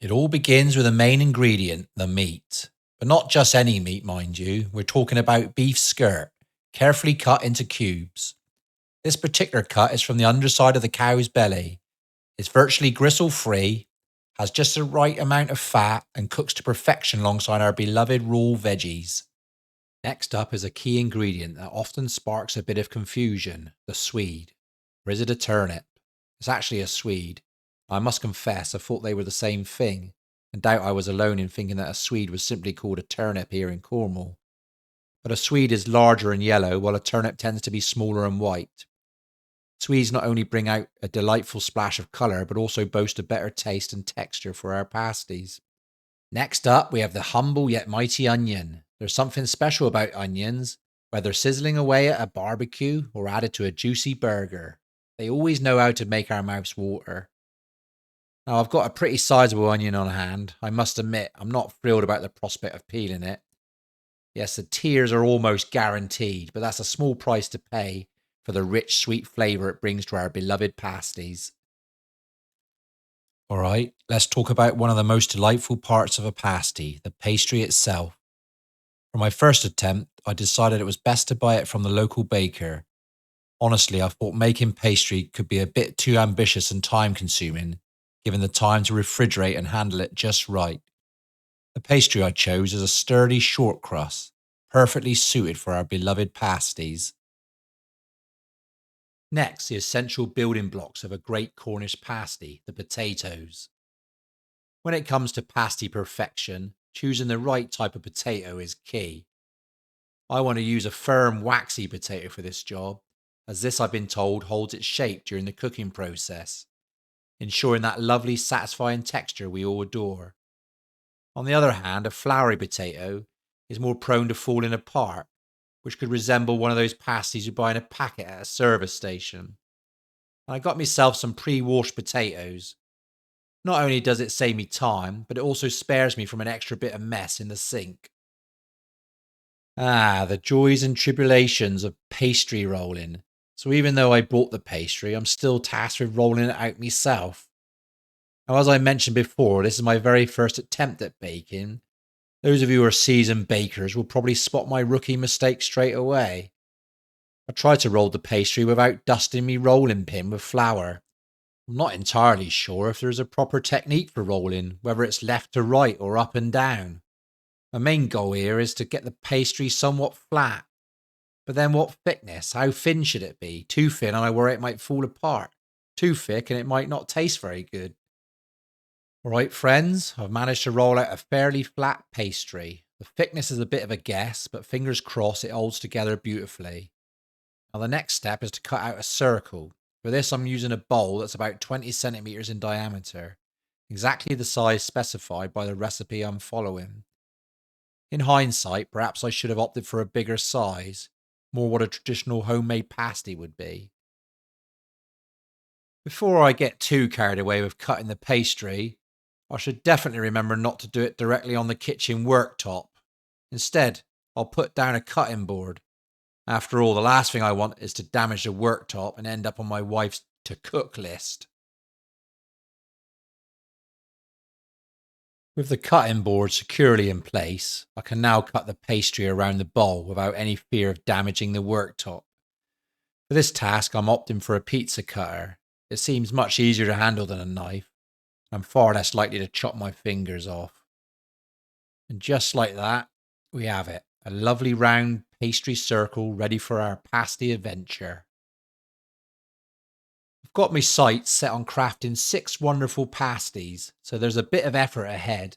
It all begins with the main ingredient, the meat. But not just any meat, mind you. We're talking about beef skirt, carefully cut into cubes. This particular cut is from the underside of the cow's belly. It's virtually gristle free, has just the right amount of fat, and cooks to perfection alongside our beloved raw veggies. Next up is a key ingredient that often sparks a bit of confusion, the swede. Or is it a turnip? It's actually a swede. I must confess, I thought they were the same thing, and doubt I was alone in thinking that a swede was simply called a turnip here in Cornwall. But a swede is larger and yellow, while a turnip tends to be smaller and white. Swedes not only bring out a delightful splash of colour, but also boast a better taste and texture for our pasties. Next up, we have the humble yet mighty onion. There's something special about onions, whether sizzling away at a barbecue or added to a juicy burger. They always know how to make our mouths water. Now, I've got a pretty sizable onion on hand. I must admit, I'm not thrilled about the prospect of peeling it. Yes, the tears are almost guaranteed, but that's a small price to pay for the rich, sweet flavour it brings to our beloved pasties. All right, let's talk about one of the most delightful parts of a pasty, the pastry itself. For my first attempt, I decided it was best to buy it from the local baker. Honestly, I thought making pastry could be a bit too ambitious and time consuming, given the time to refrigerate and handle it just right. The pastry I chose is a sturdy short crust, perfectly suited for our beloved pasties. Next, the essential building blocks of a great Cornish pasty, the potatoes. When it comes to pasty perfection, choosing the right type of potato is key. I want to use a firm, waxy potato for this job, as this I've been told holds its shape during the cooking process, ensuring that lovely, satisfying texture we all adore. On the other hand, a floury potato is more prone to falling apart, which could resemble one of those pasties you buy in a packet at a service station. I got myself some pre-washed potatoes. Not only does it save me time, but it also spares me from an extra bit of mess in the sink. Ah, the joys and tribulations of pastry rolling. So even though I bought the pastry, I'm still tasked with rolling it out myself. Now, as I mentioned before, this is my very first attempt at baking. Those of you who are seasoned bakers will probably spot my rookie mistake straight away. I tried to roll the pastry without dusting me rolling pin with flour. I'm not entirely sure if there's a proper technique for rolling, whether it's left to right or up and down. My main goal here is to get the pastry somewhat flat. But then what thickness? How thin should it be? Too thin and I worry it might fall apart. Too thick and it might not taste very good. Alright friends, I've managed to roll out a fairly flat pastry. The thickness is a bit of a guess, but fingers crossed it holds together beautifully. Now the next step is to cut out a circle. For this I'm using a bowl that's about 20 centimeters in diameter, exactly the size specified by the recipe I'm following. In hindsight, perhaps I should have opted for a bigger size, more what a traditional homemade pasty would be. Before I get too carried away with cutting the pastry, I should definitely remember not to do it directly on the kitchen worktop. Instead, I'll put down a cutting board. After all, the last thing I want is to damage the worktop and end up on my wife's to cook list. With the cutting board securely in place, I can now cut the pastry around the bowl without any fear of damaging the worktop. For this task, I'm opting for a pizza cutter. It seems much easier to handle than a knife. I'm far less likely to chop my fingers off. And just like that, we have it. A lovely round pastry circle ready for our pasty adventure. I've got my sights set on crafting 6 wonderful pasties, so there's a bit of effort ahead.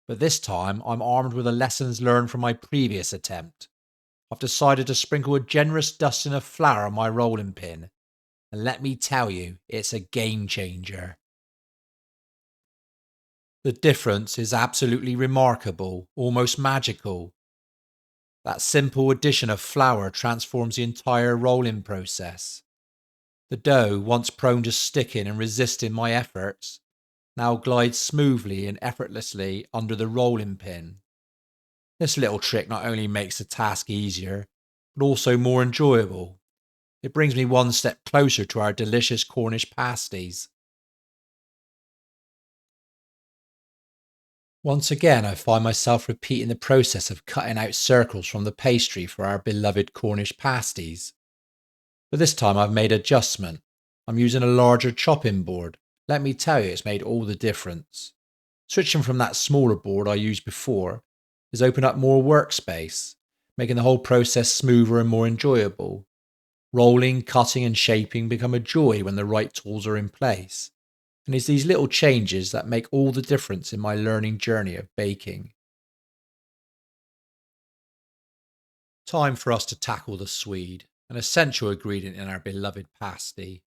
But this time, I'm armed with the lessons learned from my previous attempt. I've decided to sprinkle a generous dusting of flour on my rolling pin. And let me tell you, it's a game changer. The difference is absolutely remarkable, almost magical. That simple addition of flour transforms the entire rolling process. The dough, once prone to sticking and resisting my efforts, now glides smoothly and effortlessly under the rolling pin. This little trick not only makes the task easier, but also more enjoyable. It brings me one step closer to our delicious Cornish pasties. Once again, I find myself repeating the process of cutting out circles from the pastry for our beloved Cornish pasties. But this time I've made adjustment. I'm using a larger chopping board. Let me tell you, it's made all the difference. Switching from that smaller board I used before has opened up more workspace, making the whole process smoother and more enjoyable. Rolling, cutting, and shaping become a joy when the right tools are in place. And it's these little changes that make all the difference in my learning journey of baking. Time for us to tackle the Swede, an essential ingredient in our beloved pasty.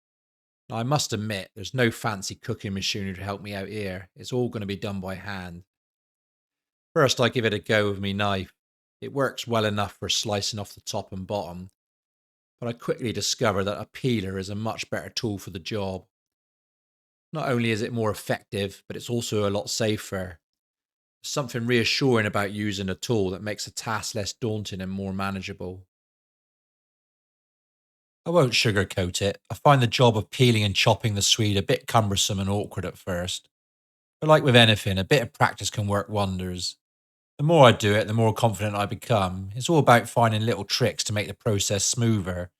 Now, I must admit, there's no fancy cooking machinery to help me out here. It's all going to be done by hand. First, I give it a go with my knife. It works well enough for slicing off the top and bottom, but I quickly discover that a peeler is a much better tool for the job. Not only is it more effective, but it's also a lot safer. There's something reassuring about using a tool that makes the task less daunting and more manageable. I won't sugarcoat it. I find the job of peeling and chopping the Swede a bit cumbersome and awkward at first. But like with anything, a bit of practice can work wonders. The more I do it, the more confident I become. It's all about finding little tricks to make the process smoother.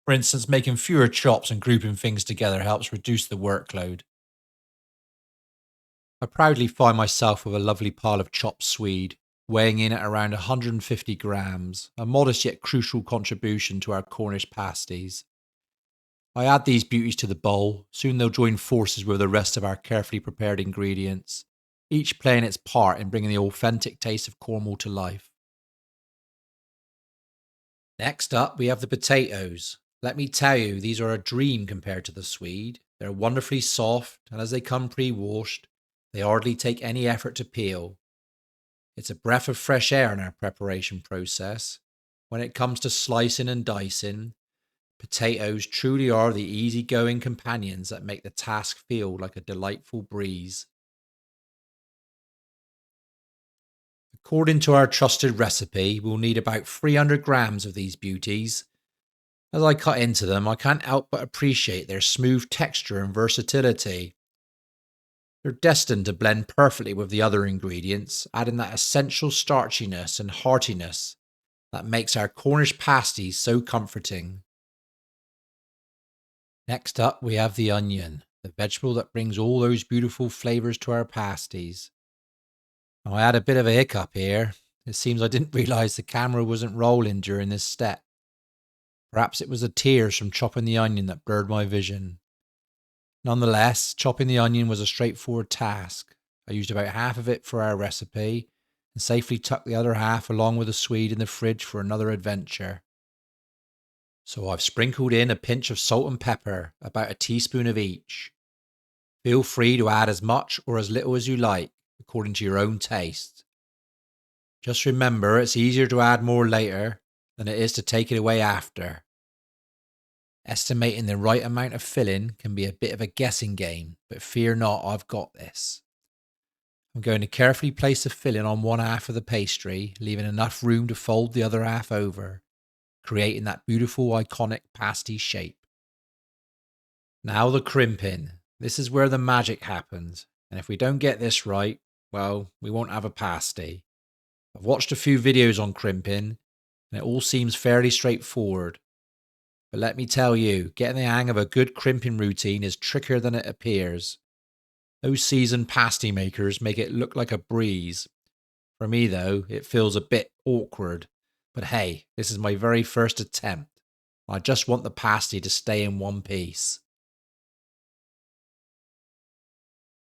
For instance, making fewer chops and grouping things together helps reduce the workload. I proudly find myself with a lovely pile of chopped Swede, weighing in at around 150 grams, a modest yet crucial contribution to our Cornish pasties. I add these beauties to the bowl. Soon they'll join forces with the rest of our carefully prepared ingredients, each playing its part in bringing the authentic taste of Cornwall to life. Next up, we have the potatoes. Let me tell you, these are a dream compared to the Swede. They're wonderfully soft, and as they come pre washed, they hardly take any effort to peel. It's a breath of fresh air in our preparation process. When it comes to slicing and dicing, potatoes truly are the easygoing companions that make the task feel like a delightful breeze. According to our trusted recipe, we'll need about 300 grams of these beauties. As I cut into them, I can't help but appreciate their smooth texture and versatility. They're destined to blend perfectly with the other ingredients, adding that essential starchiness and heartiness that makes our Cornish pasties so comforting. Next up, we have the onion, the vegetable that brings all those beautiful flavours to our pasties. Now, I had a bit of a hiccup here. It seems I didn't realise the camera wasn't rolling during this step. Perhaps it was the tears from chopping the onion that blurred my vision. Nonetheless, chopping the onion was a straightforward task. I used about half of it for our recipe and safely tucked the other half along with the Swede in the fridge for another adventure. So I've sprinkled in a pinch of salt and pepper, about a teaspoon of each. Feel free to add as much or as little as you like, according to your own taste. Just remember, it's easier to add more later than it is to take it away after. Estimating the right amount of filling can be a bit of a guessing game, but fear not, I've got this. I'm going to carefully place the filling on one half of the pastry, leaving enough room to fold the other half over, creating that beautiful iconic pasty shape. Now the crimping. This is where the magic happens, and if we don't get this right, well, we won't have a pasty. I've watched a few videos on crimping, and it all seems fairly straightforward. But let me tell you, getting the hang of a good crimping routine is trickier than it appears. Those seasoned pasty makers make it look like a breeze. For me, though, it feels a bit awkward. But hey, this is my very first attempt. I just want the pasty to stay in one piece.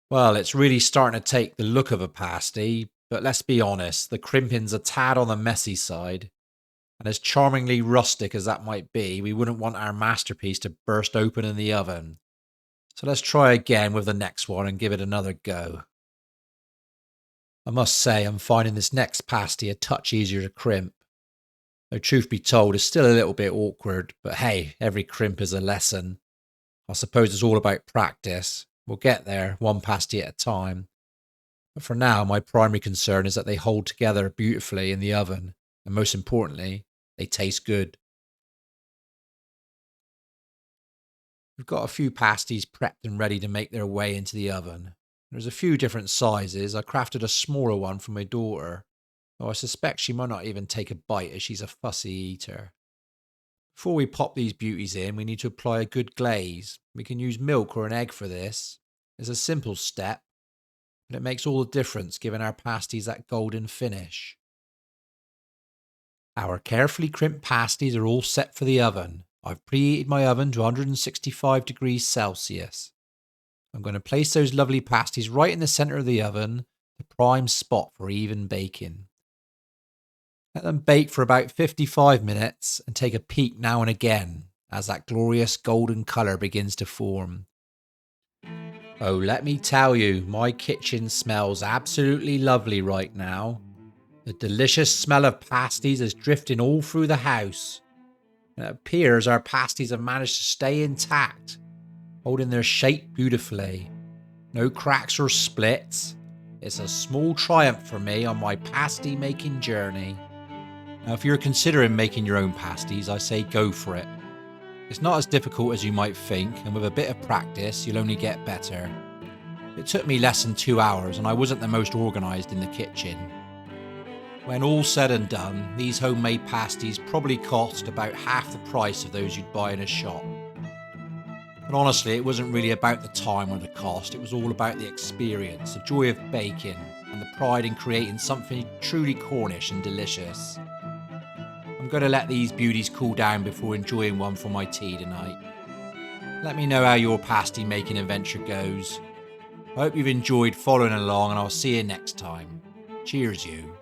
Well, it's really starting to take the look of a pasty, but let's be honest, the crimping's a tad on the messy side. And as charmingly rustic as that might be, we wouldn't want our masterpiece to burst open in the oven. So let's try again with the next one and give it another go. I must say, I'm finding this next pasty a touch easier to crimp. Though truth be told, it's still a little bit awkward, but hey, every crimp is a lesson. I suppose it's all about practice. We'll get there, one pasty at a time. But for now, my primary concern is that they hold together beautifully in the oven, and most importantly, they taste good. We've got a few pasties prepped and ready to make their way into the oven. There's a few different sizes. I crafted a smaller one for my daughter, though I suspect she might not even take a bite as she's a fussy eater. Before we pop these beauties in, we need to apply a good glaze. We can use milk or an egg for this. It's a simple step, but it makes all the difference giving our pasties that golden finish. Our carefully crimped pasties are all set for the oven. I've preheated my oven to 165 degrees Celsius. I'm going to place those lovely pasties right in the centre of the oven, the prime spot for even baking. Let them bake for about 55 minutes and take a peek now and again as that glorious golden colour begins to form. Oh, let me tell you, my kitchen smells absolutely lovely right now. The delicious smell of pasties is drifting all through the house. And it appears our pasties have managed to stay intact, holding their shape beautifully. No cracks or splits. It's a small triumph for me on my pasty making journey. Now, if you're considering making your own pasties, I say go for it. It's not as difficult as you might think, and with a bit of practice, you'll only get better. It took me less than 2 hours, and I wasn't the most organised in the kitchen. When all said and done, these homemade pasties probably cost about half the price of those you'd buy in a shop. But honestly, it wasn't really about the time or the cost, it was all about the experience, the joy of baking, and the pride in creating something truly Cornish and delicious. I'm going to let these beauties cool down before enjoying one for my tea tonight. Let me know how your pasty making adventure goes. I hope you've enjoyed following along, and I'll see you next time. Cheers, you.